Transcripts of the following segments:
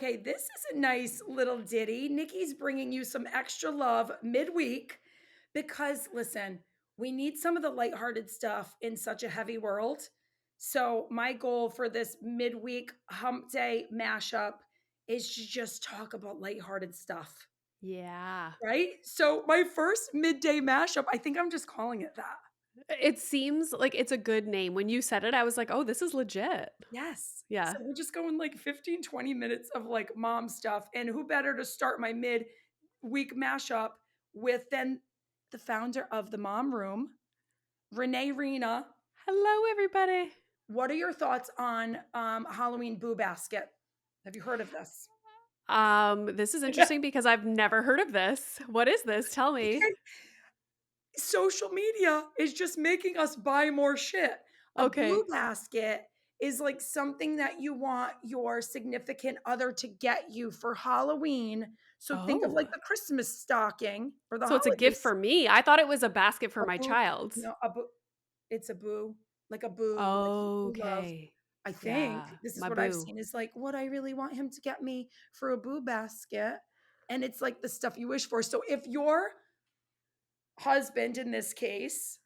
Okay, this is a nice little ditty. Nikki's bringing you some extra love midweek because, listen, we need some of the lighthearted stuff in such a heavy world. So, my goal for this midweek hump day mashup is to just talk about lighthearted stuff, Yeah. right? So, my first midday mashup, I think I'm just calling it that. It seems like it's a good name. When you said it, I was like, "Oh, this is legit." Yes. Yeah. So we're just going like 15, 20 minutes of like mom stuff. And who better to start my mid-week mashup with than the founder of the Mom Room, Renee Reina. Hello, everybody. What are your thoughts on Halloween Boo Basket? Have you heard of this? This is interesting because I've never heard of this. What is this? Tell me. Okay. Social media is just making us buy more shit. A boo Okay. basket is like something that you want your significant other to get you for Halloween. So think of like Oh. the Christmas stocking for the So it's a gift holidays. for me. I thought it was a basket for A my boo, child. no, a boo. It's a boo, like a boo, like boo love. Okay. I think Yeah. this is My what I've boo. seen is like what I really want him to get me for a boo basket. And it's like the stuff you wish for. So if your husband in this case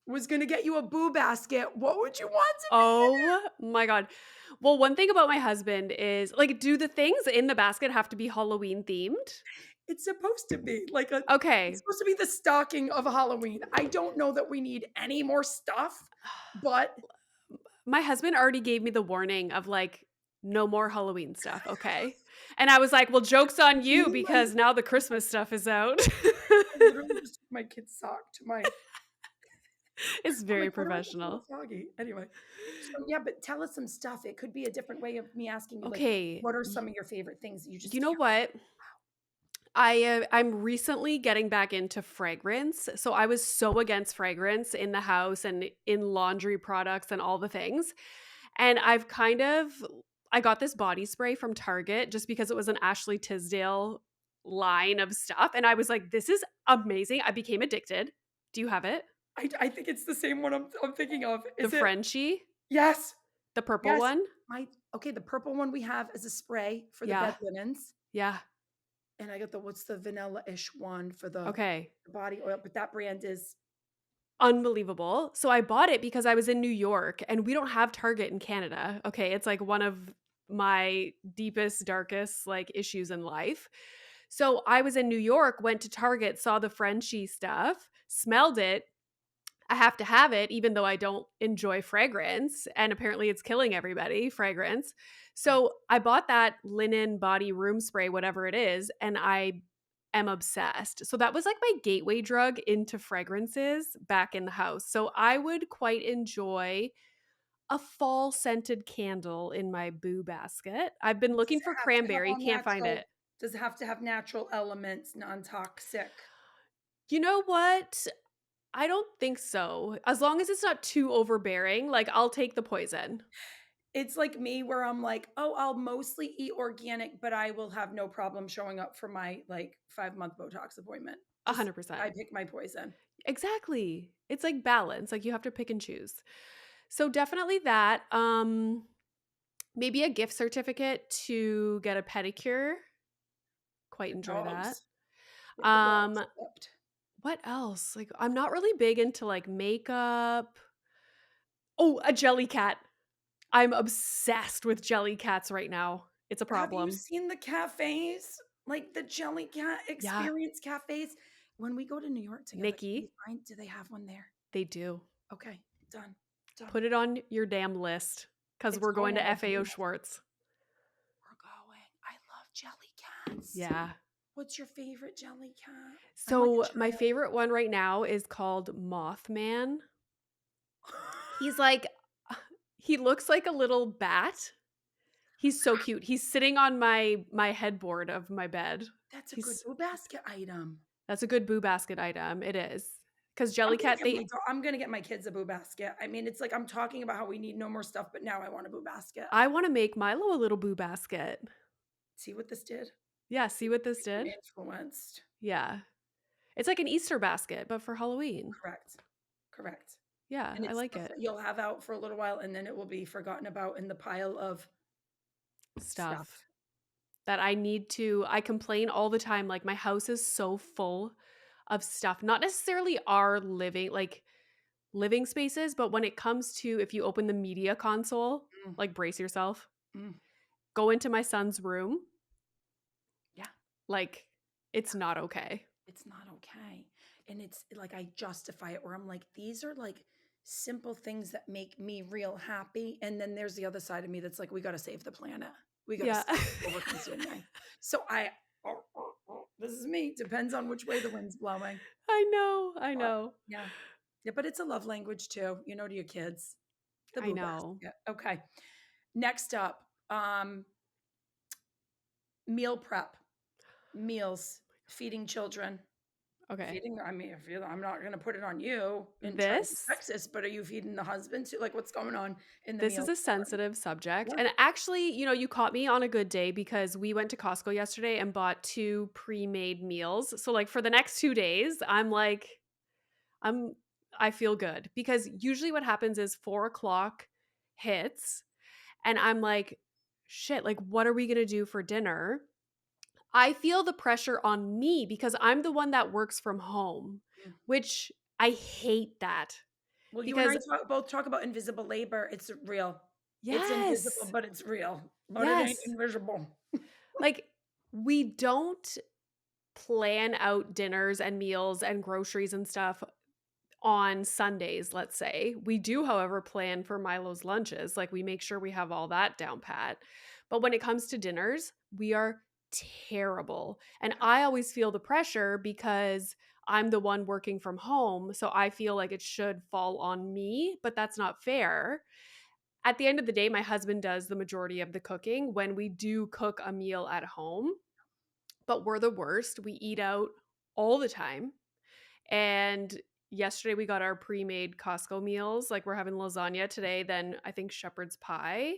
was gonna get you a boo basket, what would you want to be in Oh my god. Well, one thing about my husband is like, do the things in the basket have to be Halloween themed? it? It's supposed to be like a it's Okay. supposed to be the stocking of Halloween. I don't know that we need any more stuff, but My husband already gave me the warning of like, no more Halloween stuff, okay? And I was like, well, joke's on you me and because now the Christmas stuff is out. I literally just took my kid's sock to my It's I'm very like, "Why do I get a little professional. foggy?" Anyway, so yeah, but tell us some stuff. It could be a different way of me asking you, like, Okay, what are some of your favorite things that you you just know can't what? I'm recently getting back into fragrance. So I was so against fragrance in the house and in laundry products and all the things. And I got this body spray from Target just because it was an Ashley Tisdale line of stuff and I was like, this is amazing. I became addicted. Do you have it? I think it's the same one I'm thinking of. The Is it? Frenchie, Yes. the purple Yes. one? My okay, the purple one we have is a spray for the bed Yeah. linens, Yeah. and I got the what's the vanilla-ish one for Okay. the body oil, but that brand is Unbelievable. So I bought it because I was in New York and we don't have Target in Canada. Okay, it's like one of my deepest, darkest like issues in life. So I was in New York, went to Target, saw the Frenchie stuff, smelled it. I have to have it even though I don't enjoy fragrance and apparently it's killing everybody, fragrance. So I bought that linen body room spray whatever it is and I am obsessed. So that was like my gateway drug into fragrances back in the house. So I would quite enjoy a fall scented candle in my boo basket. I've been does looking it for have to have cranberry, all can't find natural it. does it have to have natural elements, non-toxic? You know what? I don't think so. As long as it's not too overbearing, like I'll take the poison. It's like me where I'm like, "Oh, I'll mostly eat organic, but I will have no problem showing up for my, like, 5-month Botox appointment." Just I 100%. pick my poison. Exactly. It's like balance, like you have to pick and choose. So definitely that. Maybe a gift certificate to get a pedicure. Quite The enjoy that. dogs. Get the dogs Um, clipped. what else? Like I'm not really big into like makeup. Oh, a Jellycat. I'm obsessed with Jellycats right now. It's a Have you problem. seen the cafes? Like, the Jellycat Yeah, experience cafes? When we go to New York together, Nikki, do they have one there? they do. Okay, done, done. Put it on your damn list because It's we're going going on to my FAO dream list. Schwartz. We're going. I love Jellycats. Yeah. What's your favorite Jellycat? I want to So my try it. favorite one right now is called Mothman. He's like he looks like a little bat. He's so cute. He's sitting on my headboard of my bed. That's a good He's Boo Basket item. That's a good boo basket item. It is. Because Jellycat, they I'm gonna get my kids a Boo Basket. I mean, it's like I'm talking about how we need no more stuff, but now I want a Boo Basket. I wanna make Milo a little boo basket. See what this did? Yeah, see what this I'm did? influenced. Yeah. It's like an Easter basket, but for Halloween. Correct. Correct. Yeah, And I it's like stuff it. that you'll have out for a little while, and then it will be forgotten about in the pile of stuff. Stuff. that I complain all the time, like, my house is so full of stuff, not necessarily our living spaces, but when it comes to if you open the media console, Mm, like, brace yourself, mm. go into my son's room, Yeah, like, it's not okay. it's not okay. And it's like I justify it where I'm like, these are like simple things that make me real happy. And then there's the other side of me that's like, we got to save the planet. We got to Yeah. stop over consuming. So this is me. Depends on which way the wind's blowing. I know, I But know, yeah. Yeah. But it's a love language too, to your kids, the I boo know. basket. Okay. Next up, meal prep, meals, feeding children. Okay. Feeding I mean, if you I'm not gonna put it on you in trying to be This sexist, but are you feeding the husband too? Like, what's going on in the This meal is a department? sensitive subject, Yeah. and actually, you caught me on a good day because we went to Costco yesterday and bought 2 pre-made meals. So, like, for the next 2 days, I'm I feel good because usually what happens is 4 o'clock hits and I'm like, "Shit, like, what are we gonna do for dinner?" I feel the pressure on me because I'm the one that works from home, Mm. which I hate that Well, you and I because both talk about invisible labor. It's real. It's invisible, yes, but it's real. But it ain't yes. invisible. Like, we don't plan out dinners and meals and groceries and stuff on Sundays, let's say. We do, however, plan for Milo's lunches. Like, we make sure we have all that down pat. But when it comes to dinners, we are terrible. And I always feel the pressure because I'm the one working from home. So I feel like it should fall on me, but that's not fair. At the end of the day, my husband does the majority of the cooking when we do cook a meal at home, but we're the worst. We eat out all the time. And yesterday we got our pre-made Costco meals. Like, we're having lasagna today, then I think shepherd's pie.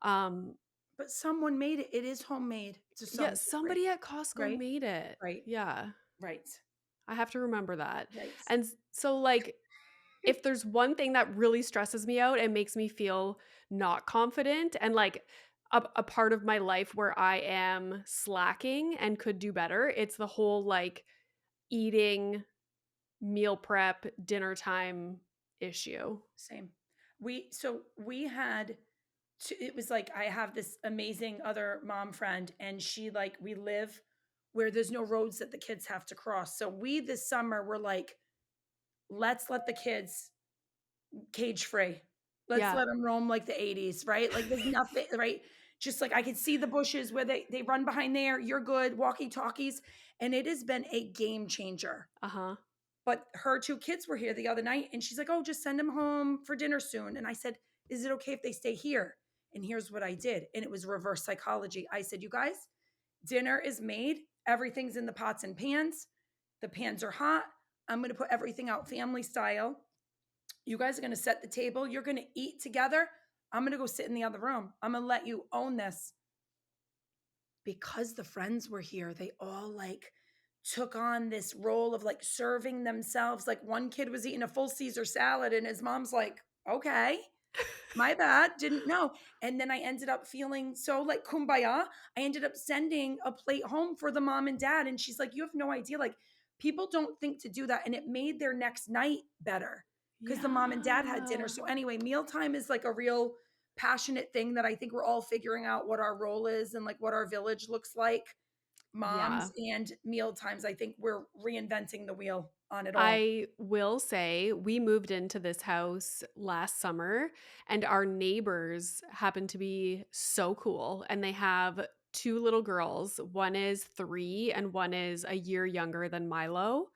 Um But someone made it. It is homemade to yeah, some degree, somebody at Costco right? made it. Right. Yeah, Right. I have to remember that. Right. And so, like, if there's one thing that really stresses me out and makes me feel not confident and like a part of my life where I am slacking and could do better, it's the whole like eating, meal prep, dinner time issue. Same. We had it was like I have this amazing other mom friend, and she like we live where there's no roads that the kids have to cross. So we this summer were like, let's let the kids cage free. Let's Yeah. let them roam like the 80s, right? Like there's nothing, right? Just like I could see the bushes where they run behind there. You're good, walkie talkies, and it has been a game changer. Uh-huh. But her 2 kids were here the other night, and she's like, "Oh, just send them home for dinner soon." And I said, "Is it okay if they stay here?" And here's what I did, and it was reverse psychology. I said, "You guys, dinner is made. Everything's in the pots and pans. The pans are hot. I'm gonna put everything out family style. You guys are gonna set the table. You're gonna eat together. I'm gonna go sit in the other room. I'm gonna let you own this." Because the friends were here, they all like took on this role of like serving themselves. Like one kid was eating a full Caesar salad, and his mom's like, okay, my bad, didn't know. And then I ended up feeling so like kumbaya. I ended up sending a plate home for the mom and dad. And she's like, you have no idea. Like people don't think to do that. And it made their next night better because the mom and dad had dinner. Yeah. So anyway, mealtime is like a real passionate thing that I think we're all figuring out what our role is and like what our village looks like. Moms Yeah. and meal times. I think we're reinventing the wheel on it all. I will say we moved into this house last summer and our neighbors happen to be so cool and they have 2 little girls. One is 3 and one is a year younger than Milo.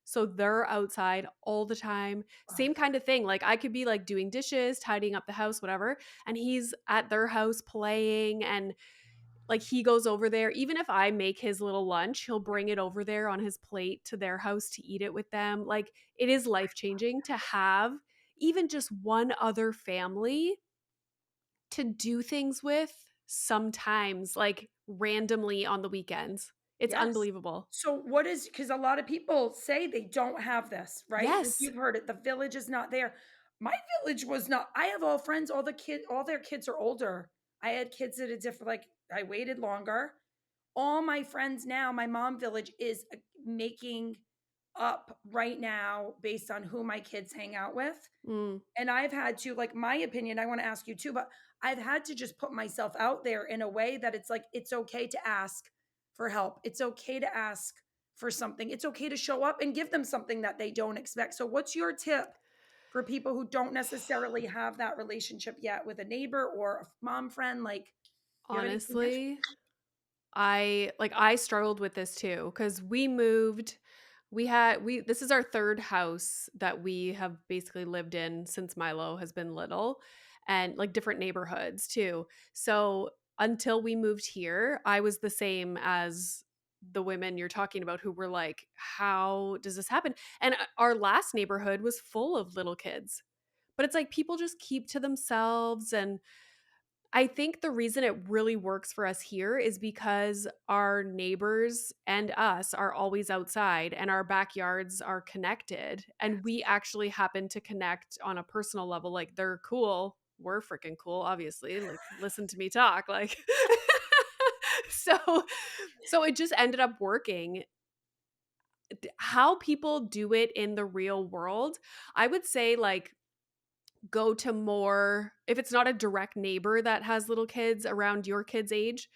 So they're outside all the time. Same Love. kind of thing. Like I could be like doing dishes, tidying up the house, whatever, and he's at their house playing and like, he goes over there even if I make his little lunch, he'll bring it over there on his plate to their house to eat it with them. Like, it is life-changing to have even just one other family to do things with sometimes, like, randomly on the weekends. It's Yes. unbelievable. So what is because a lot of people say they don't have this, right? Like Yes. you've heard it, the village is not there. My village was not. I have all friends, all their kids are older. I had kids at a different like I waited longer. all my friends now, my mom village is making up right now based on who my kids hang out with. Mm, And I've had to, like, my opinion, I want to ask you too, but I've had to just put myself out there in a way that it's like, it's okay to ask for help. It's okay to ask for something. It's okay to show up and give them something that they don't expect. So, what's your tip for people who don't necessarily have that relationship yet with a neighbor or a mom friend? Like, do you have any suggestions? honestly, I struggled with this too because we this is our third house that we have basically lived in since Milo has been little, and like different neighborhoods too. So until we moved here, I was the same as the women you're talking about who were like, how does this happen? And our last neighborhood was full of little kids. But it's like people just keep to themselves, and I think the reason it really works for us here is because our neighbors and us are always outside and our backyards are connected. And we actually happen to connect on a personal level. Like they're cool. We're freaking cool, obviously. Like, listen to me talk. Like, so, so it just ended up working. How people do it in the real world, I would say, like, go to more, if it's not a direct neighbor that has little kids around your kids' age,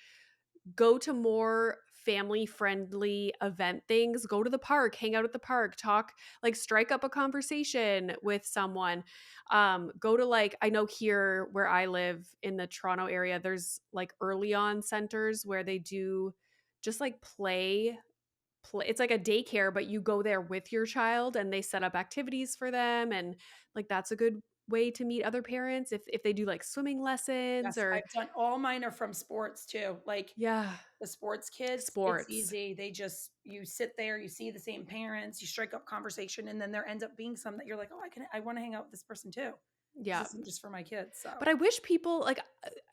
go to more family friendly event things. Go to the park, hang out at the park, talk, like strike up a conversation with someone. Go to, like, I know here where I live in the Toronto area, there's like early on centers where they do just like play, it's like a daycare, but you go there with your child and they set up activities for them, and like that's a good way to meet other parents if they do like swimming lessons Yes, or I've done all mine are from sports too. Like yeah, the sports kids, it's sports. easy. They just you sit there, you see the same parents, you strike up conversation, and then there ends up being some that you're like, "Oh, I wanna hang out with this person too. This Yeah. isn't just for my kids." But So, I wish people like,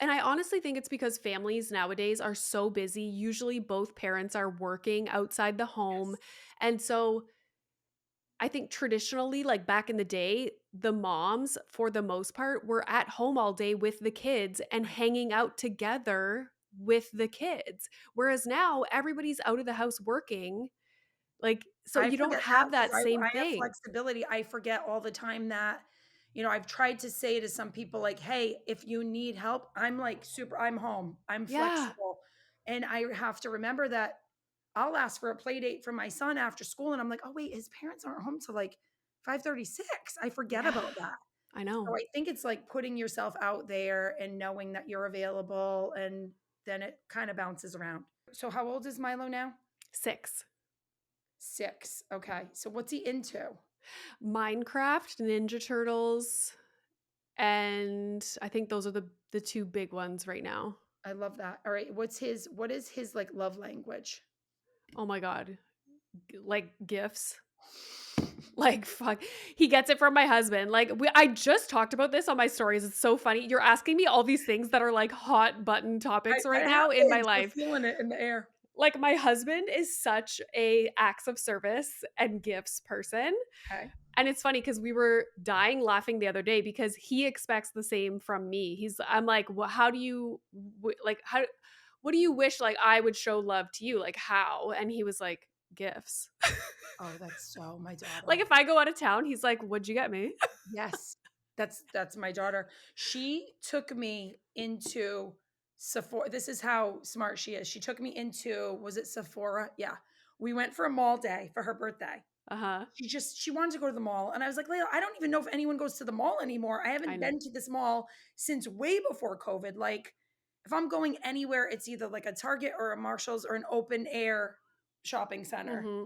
and I honestly think it's because families nowadays are so busy. Usually both parents are working outside the home. yes, And so I think traditionally, like back in the day, the moms, for the most part, were at home all day with the kids and right. hanging out together with the kids. Whereas now everybody's out of the house working. Like, so I you don't forget that have because that same I have thing. flexibility. I forget all the time that, I've tried to say to some people like, "Hey, if you need help, I'm like I'm home. I'm Yeah. flexible." And I have to remember that I'll ask for a play date from my son after school and I'm like, "Oh wait, his parents aren't home till like 5:36." I forget Yeah. about that. I So know. I think it's like putting yourself out there and knowing that you're available and then it kind of bounces around. So how old is Milo now? 6. 6. Okay. So what's he into? Minecraft, Ninja Turtles, and I think those are the 2 big ones right now. I love that. All right. What is his like love language? Oh my god. Like gifts. Like, fuck. He gets it from my husband. Like, I just talked about this on my stories. It's so funny. You're asking me all these things that are like hot button topics right That now in my happens. We're life. feeling it in the air. Like, my husband is such a acts of service and gifts person. Okay. And it's funny because we were dying laughing the other day because he expects the same from me. I'm like, well, how do you, like, what do you wish like I would show love to you? Like, how? And he was like, gifts. Oh, that's so my Like, daughter. if I go out of town, he's like, what'd you get me? Yes. That's my daughter. She took me into Sephora. This is how smart she is. She took me into, was it Sephora? Yeah. We went for a mall day for her birthday. Uh huh. She wanted to go to the mall, and I was like, "Layla, I don't even know if anyone goes to the mall anymore. I I haven't know. been to this mall since way before COVID. Like, if I'm going anywhere, it's either like a Target or a Marshalls or an open air shopping center." Mm-hmm.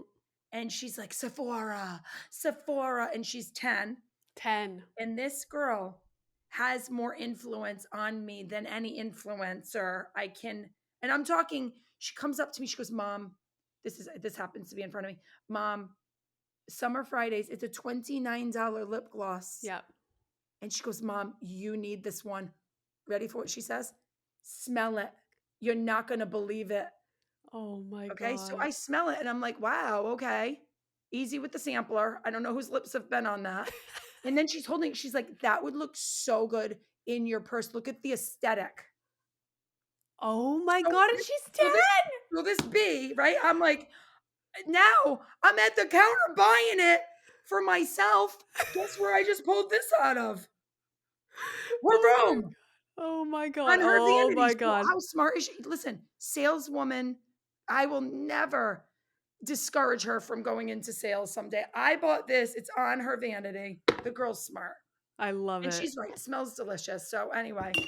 And she's like, "Sephora, Sephora," and she's 10. 10. And this girl has more influence on me than any influencer I can. And I'm talking, she comes up to me, she goes, "Mom, this happens to be in front of me. Mom, Summer Fridays, it's a $29 lip gloss." Yep. And she goes, "Mom, you need this one." Ready for what she says? "Smell it. You're not going to believe it." Oh my Okay. So God. I smell it and I'm like, "Wow, okay. Easy with the sampler. I don't know whose lips have been on that." And then she's like, "That would look so good in your purse. Look at the aesthetic." Oh my So god, and this she's so this 10! so this bee, right? I'm like, now I'm at the counter buying it for myself. Guess where I just pulled this out of? Her Oh my room god. Oh my god. on her Oh vanity. my So god. how smart is she? Listen, saleswoman, I will never discourage her from going into sales someday. I bought this, it's on her vanity. The girl's smart. I love And it. she's right, it smells delicious. So anyway,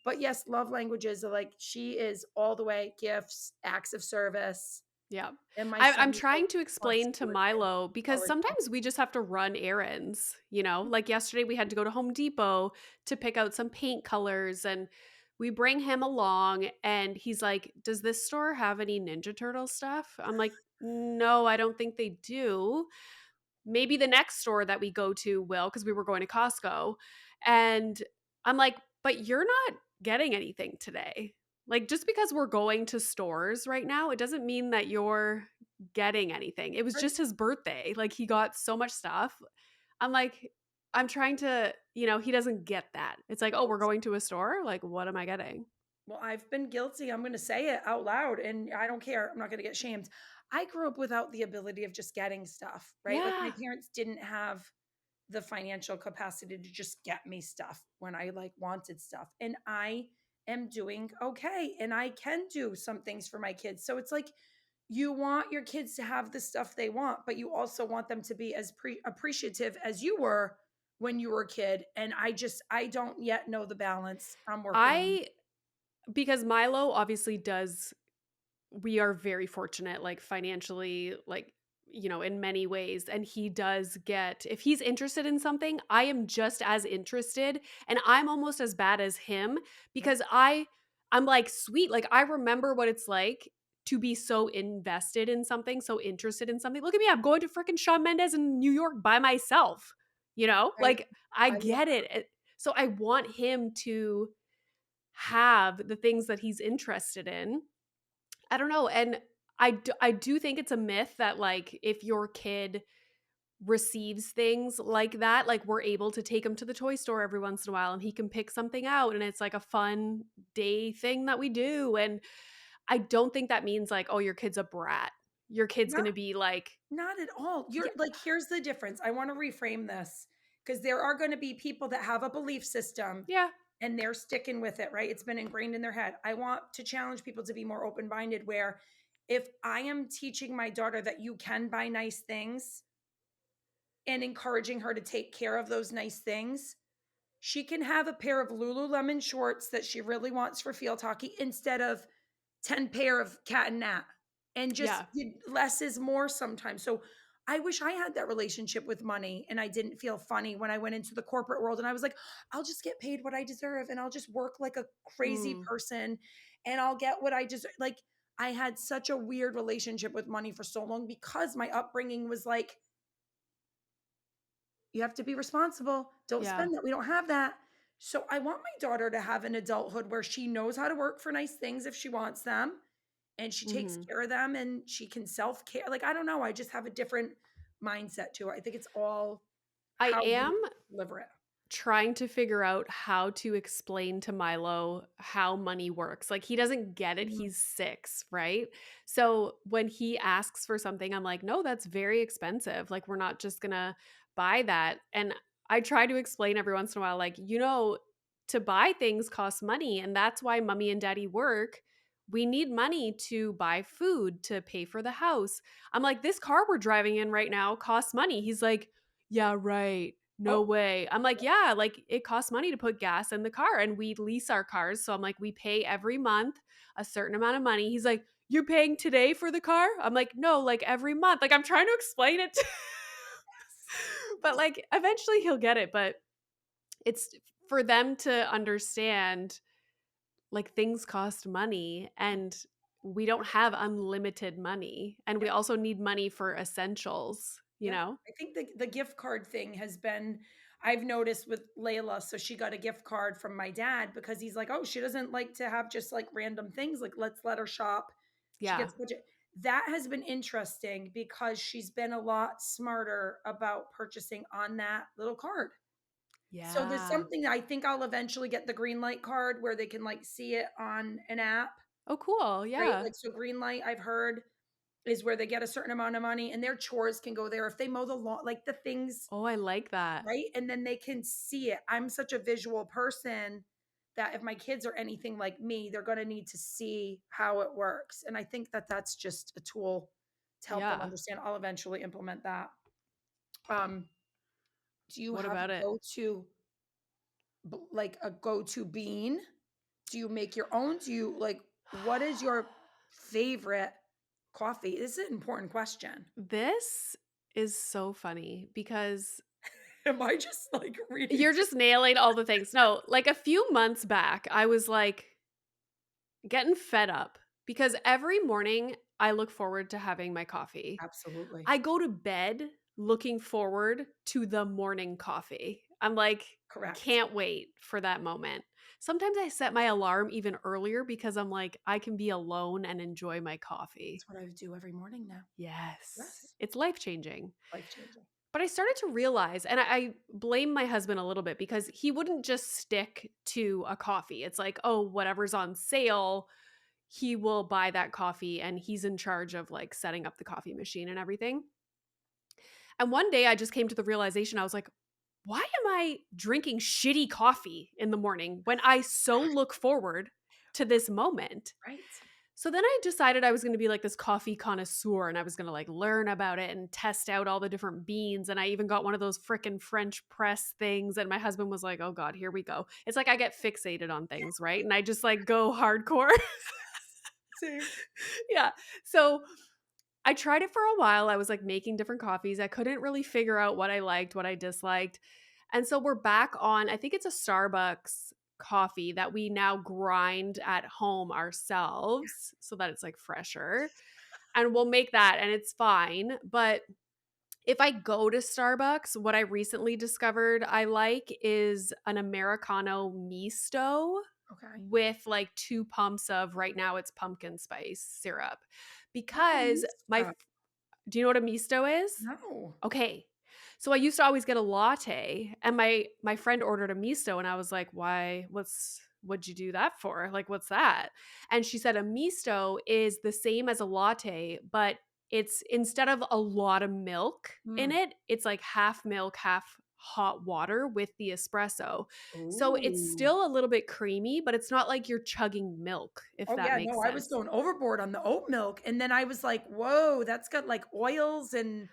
but yes, love languages are like she is all the way gifts, acts of service, Yeah. and my I'm son like trying to wants explain to to do it too. Milo because I'll let you sometimes we just have to run errands, you know? Like yesterday we had to go to Home Depot to pick out some paint colors and we bring him along and he's like, "Does this store have any Ninja Turtle stuff?" I'm like, "No, I don't think they do." Maybe the next store that we go to will because we were going to Costco. And I'm like, but you're not getting anything today. Like, just because we're going to stores right now, it doesn't mean that you're getting anything. It was right. just his birthday. Like, he got so much stuff. I'm like, I'm trying to, he doesn't get that. It's like, oh, we're going to a store. Like, what am I getting? Well, I've been guilty. I'm gonna say it out loud and I don't care. I'm not gonna get shamed. I grew up without the ability of just getting stuff, right? Like my Yeah. parents didn't have the financial capacity to just get me stuff when I like wanted stuff. And I am doing okay. And I can do some things for my kids. So it's like you want your kids to have the stuff they want, but you also want them to be as appreciative as you were when you were a kid. And I don't yet know the balance. I'm working on it. I, because Milo obviously does we are very fortunate like financially like in many ways and he does get if he's interested in something I am just as interested and I'm almost as bad as him Yep. because I'm like sweet like I remember what it's like to be so invested in something so interested in something. Look at me, I'm going to freaking Shawn Mendes in New York by myself, Right. like I I love get it. So I want him to have the things that he's interested in. I don't know, and I do think it's a myth that, like, if your kid receives things like that, like, we're able to take him to the toy store every once in a while, and he can pick something out, and it's, like, a fun day thing that we do, and I don't think that means, like, "Oh, your kid's a brat." Your kid's not gonna be like not at all. You're yeah. like, here's the difference. I want to reframe this because there are going to be people that have a belief system Yeah. and they're sticking with it, right? It's been ingrained in their head. I want to challenge people to be more open minded, where if I am teaching my daughter that you can buy nice things and encouraging her to take care of those nice things, she can have a pair of Lululemon shorts that she really wants for field hockey instead of 10 pair of cat and nat. And just Yeah. less is more sometimes. So I wish I had that relationship with money and I didn't feel funny when I went into the corporate world and I was like, I'll just get paid what I deserve and I'll just work like a crazy Mm. person and I'll get what I deserve. Like I had such a weird relationship with money for so long because my upbringing was like, you have to be responsible. Don't Yeah. spend that. We don't have that. So I want my daughter to have an adulthood where she knows how to work for nice things if she wants them and she takes Mhm. care of them and she can self-care. Like I don't know, I just have a different mindset to it. I think it's all I how we am deliver it. trying to figure out how to explain to Milo how money works. Like he doesn't get it. Mhm. He's 6, right? So when he asks for something, I'm like, "No, that's very expensive. Like we're not just going to buy that." And I try to explain every once in a while like, to buy things costs money and that's why mommy and daddy work. We need money to buy food, to pay for the house. I'm like, "This car we're driving in right now costs money." He's like, "Yeah, right. No Oh, way." I'm like, "Yeah, like it costs money to put gas in the car and we lease our cars." So I'm like, "We pay every month a certain amount of money." He's like, "You're paying today for the car?" I'm like, "No, like every month." Like I'm trying to explain it to but like eventually he'll get it, but it's for them to understand like things cost money and we don't have unlimited money and we yeah. also need money for essentials, you Yeah. know? I think the gift card thing has been I've noticed with Layla. So she got a gift card from my dad because he's like, oh, she doesn't like to have just like random things. Like, let's let her shop. She Yeah. gets budget. That has been interesting because she's been a lot smarter about purchasing on that little card. So there's Yeah. something I think I'll eventually get the green light card where they can like see it on an app Oh, cool. right? Yeah. Like, so green light, I've heard, is where they get a certain amount of money and their chores can go there. If they mow the lawn, like the things, Oh, I like that. right? And then they can see it. I'm such a visual person that if my kids are anything like me, they're going to need to see how it works. And I think that that's just a tool to help them Yeah. understand. I'll eventually implement that. Um, do you What have a about it? go-to, like a go-to bean? Do you make your own? Do you like, what is your favorite coffee? This is an important question. This is so funny because Am I just like reading you're too? just nailing all the things. No, like a few months back, I was like getting fed up because every morning I look forward to having my coffee. Absolutely. I go to bed looking forward to the morning coffee. I'm like, Correct. can't wait for that moment. Sometimes I set my alarm even earlier because I'm like, I can be alone and enjoy my coffee. That's what I do every morning now. Yes, Yes. it's life changing. Life changing. But I started to realize, and I blame my husband a little bit because he wouldn't just stick to a coffee. It's like, oh, whatever's on sale, he will buy that coffee and he's in charge of like setting up the coffee machine and everything. And one day I just came to the realization I was like, why am I drinking shitty coffee in the morning when I so look forward to this moment? Right. So then I decided I was going to be like this coffee connoisseur and I was going to like learn about it and test out all the different beans. And I even got one of those frickin' French press things. And my husband was like, oh God, here we go. It's like I get fixated on things, right? And I just like go hardcore. Same. Yeah. So I tried it for a while. I was like making different coffees. I couldn't really figure out what I liked, what I disliked. And so we're back on, I think it's a Starbucks coffee that we now grind at home ourselves so that it's like fresher. And we'll make that and it's fine. But if I go to Starbucks, what I recently discovered I like is an Americano misto Okay. with like 2 pumps of right now it's pumpkin spice syrup. Oh, Because Mista. do you know what a misto is? No. Okay. So I used to always get a latte and my friend ordered a misto and I was like, "Why? What'd you do that for? Like what's that?" And she said a misto is the same as a latte, but it's instead of a lot of milk in Mm. it, it's like half milk, half hot water with the espresso. So it's Ooh. still a little bit creamy, but it's not like you're chugging milk, if Oh, that yeah, no, makes I was sense. going overboard on the oat milk, and then I was like, "Whoa, that's got, like, oils and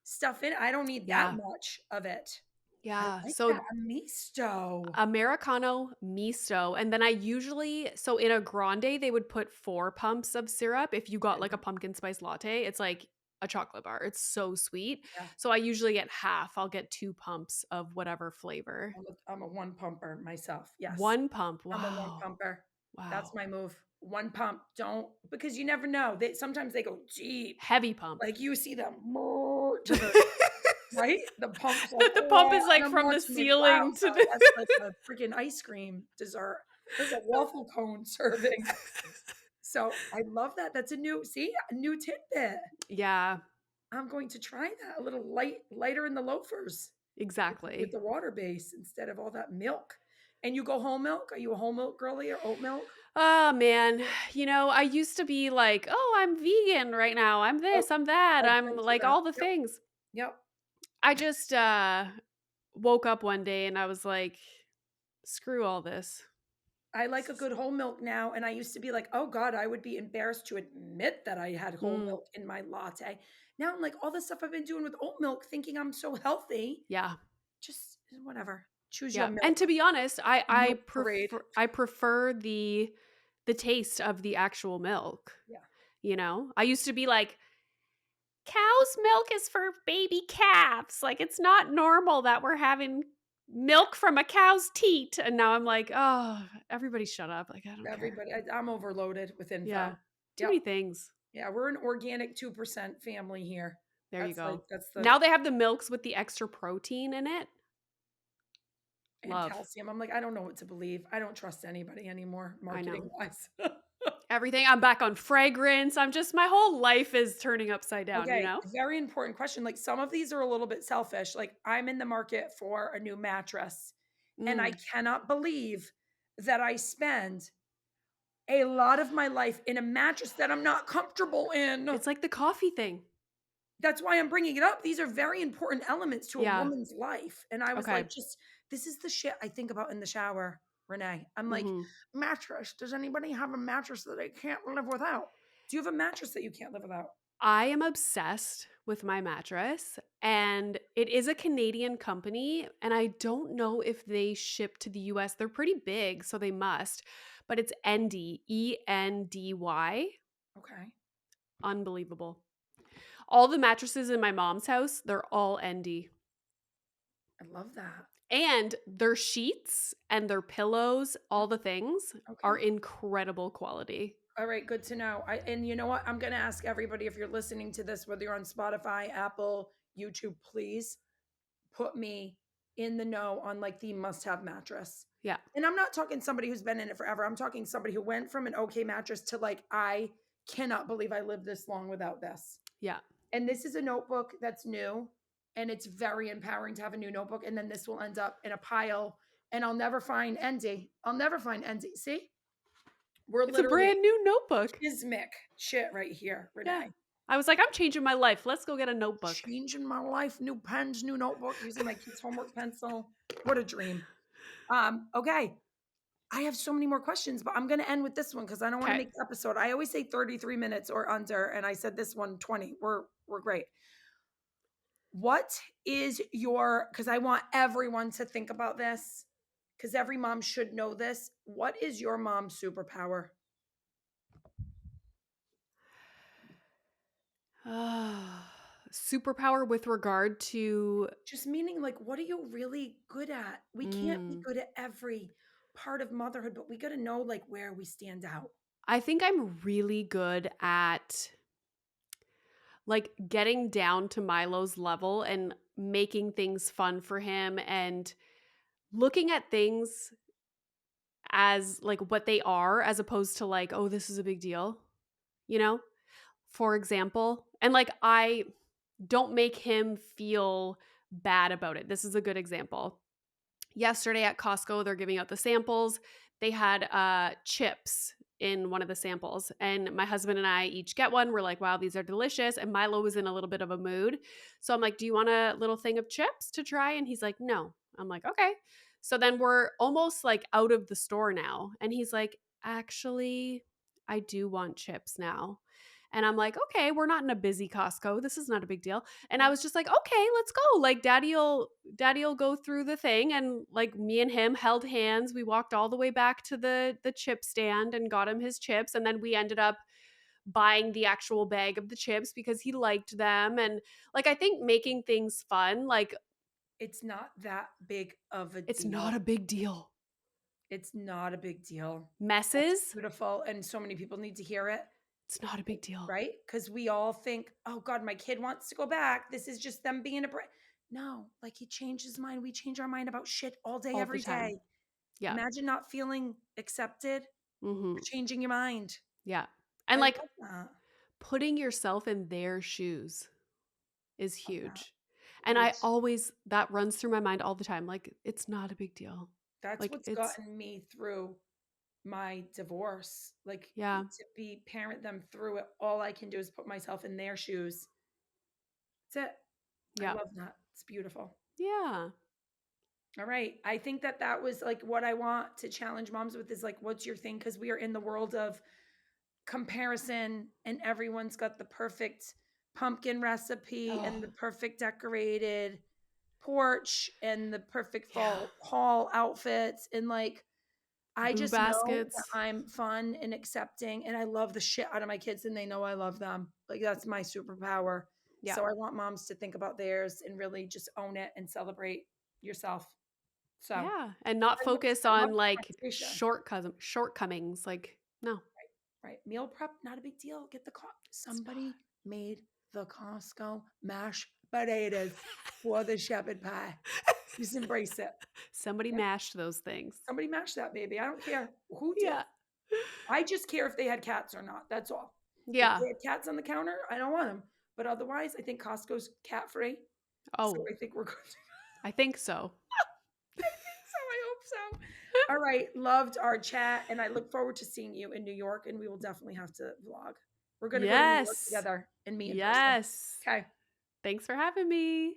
stuff in it. I don't need that Yeah. much of it." I Yeah. like So that, a misto. Americano misto, and then I usually so in a grande, they would put 4 pumps of syrup. If you got, like, a Mhm. pumpkin spice latte, it's like a chocolate bar. It's so sweet. Yeah, So I usually get half. I'll get 2 pumps of whatever flavor. I'm a one pumper myself, yes. 1 pump. I'm a one Wow. pumper. That's Wow. my move. One pump, don't because you never know. Sometimes they go deep. Heavy pump. Like, you see them to the right? The pump's like, The pump "Oh," is, and like, I'm from the watching like, "Wow, ceiling to sorry, that's the like a freaking ice cream dessert. There's a waffle cone serving." So, I love that. That's a new tidbit. Yeah, I'm going to try that, a little lighter in the loafers with exactly. the water base instead of all that milk. And you go whole milk? Are you a whole milk girly or oat milk? Oh, man. I used to be like, "Oh, I'm vegan right now. I'm Oh, this, I'm that. I've I'm been through like that. all the Yep, things." yep. I just woke up one day and I was like, "Screw all this." I like a good whole milk now, and I used to be like, "Oh god, I would be embarrassed to admit that I had whole Mm, milk in my latte." Now I'm like, all the stuff I've been doing with oat milk, thinking I'm so healthy, yeah. just whatever. Choose your Yeah. And to milk. be honest, I Milk parade. prefer the taste of the actual milk, Yeah. I used to be like, "Cow's milk is for baby calves. Like it's not normal that we're having milk from a cow's teat." And now I'm like, "Oh, everybody shut up. Like I don't care." Everybody, I'm overloaded with Yeah. info. Too Yep. many things. Yeah, we're an organic 2% family here. There you go. That's the Now they have the milks with the extra protein in it. and Love. calcium. I'm like, I don't know what to believe. I don't trust anybody anymore, I marketing know. wise. Everything. I'm back on fragrance. I'm just my whole life is turning upside down, you Okay, know? very important question. Like, some of these are a little bit selfish. Like, I'm in the market for a new mattress, and I Mm. cannot believe that I spend a lot of my life in a mattress that I'm not comfortable in. It's like the coffee thing. That's why I'm bringing it up. These are very important elements to a Yeah. woman's life. And I was Okay. like, just this is the shit I think about in the shower, Renee. I'm like, Mhm. mattress. Does anybody have a mattress that I can't live without? Do you have a mattress that you can't live without? I am obsessed with my mattress, and it is a Canadian company, and I don't know if they ship to the US. They're pretty big, so they must, but it's Endy, Endy. Okay. Unbelievable. All the mattresses in my mom's house, they're all Endy. I love that. And their sheets and their pillows, all the things are Okay. incredible quality. All right, good to know. And you know what? I'm going to ask everybody if you're listening to this, whether you're on Spotify, Apple, YouTube, please put me in the know on like the must-have mattress. Yeah. And I'm not talking somebody who's been in it forever. I'm talking somebody who went from an okay mattress to like I cannot believe I lived this long without this. Yeah. And this is a notebook that's new and it's very empowering to have a new notebook and then this will end up in a pile and I'll never find Endy. I'll never find Endy. See? We're It's a literally brand new notebook. Chismic shit right here, Yeah. Renee. I was like, I'm changing my life. Let's go get a notebook. Changing my life, new pens, new notebook, using my kid's homework pencil. What a dream. Okay. I have so many more questions, but I'm going to end with this one because I don't want to Okay. make the episode. I always say 33 minutes or under, and I said this one 20. We're great. What is your, because I want everyone to think about this, because every mom should know this. What is your mom's superpower? Superpower with regard to Just meaning like, what are you really good at? We can't be mm, good at every part of motherhood, but we got to know like where we stand out. I think I'm really good at like getting down to Milo's level and making things fun for him and looking at things as like what they are as opposed to like, oh, this is a big deal, you know? For example, and like I don't make him feel bad about it. This is a good example. Yesterday at Costco, they're giving out the samples. They had chips in one of the samples, and my husband and I each get one. We're like, wow, these are delicious. And Milo was in a little bit of a mood. So I'm like, do you want a little thing of chips to try? And he's like, no. I'm like, okay. So then we're almost like out of the store now. And he's like, actually, I do want chips now. And I'm like, okay, we're not in a busy Costco. This is not a big deal. And I was just like, okay, let's go. Like daddy'll go through the thing. And like me and him held hands. We walked all the way back to the chip stand and got him his chips. And then we ended up buying the actual bag of the chips because he liked them. And like I think making things fun, like It's not that big of a it's not deal. a big deal. It's not a big deal. That's Messes, beautiful. And so many people need to hear it, it's not a big deal. right? Because we all think, oh God, my kid wants to go back. This is just them being a No, like he changed his mind. We change our mind about shit all day, All the every time. day. Yeah. Imagine not feeling accepted or Mhm. changing your mind. Yeah. And I like love that. putting yourself in their shoes is Love that. huge. And I Preach. always that runs through my mind all the time. Like, it's not a big deal. That's Like, what's it's gotten me through my divorce. Like yeah, to be parent them through it. All I can do is put myself in their shoes. That's it. I yeah, love that. It's beautiful. yeah. All right. I think that that was like what I want to challenge moms with is like, what's your thing? Because we are in the world of comparison and everyone's got the perfect pumpkin recipe Oh, and the perfect decorated porch and the perfect yeah. fall hall outfits. And like, I Boo just know that baskets. I'm fun and accepting and I love the shit out of my kids and they know I love them. Like, that's my superpower. Yeah. So I want moms to think about theirs and really just own it and celebrate yourself. So Yeah. And not I focus love on the like conversation. shortcomings. Like, no, Right. Meal prep, not a big deal. Get the it's not. somebody made the Costco mashed potatoes for the shepherd pie. Just embrace it. Somebody Yeah. mashed those things. Somebody mash that baby. I don't care who did. Yeah. I just care if they had cats or not. That's all. If Yeah. they had cats on the counter, I don't want them. But otherwise, I think Costco's cat free. So Oh, I think we're good. I think so. I think so. I hope so. All right, loved our chat, and I look forward to seeing you in New York, and we will definitely have to vlog. We're gonna go to New York Yes. together and meet in person. Yes. Okay. Thanks for having me.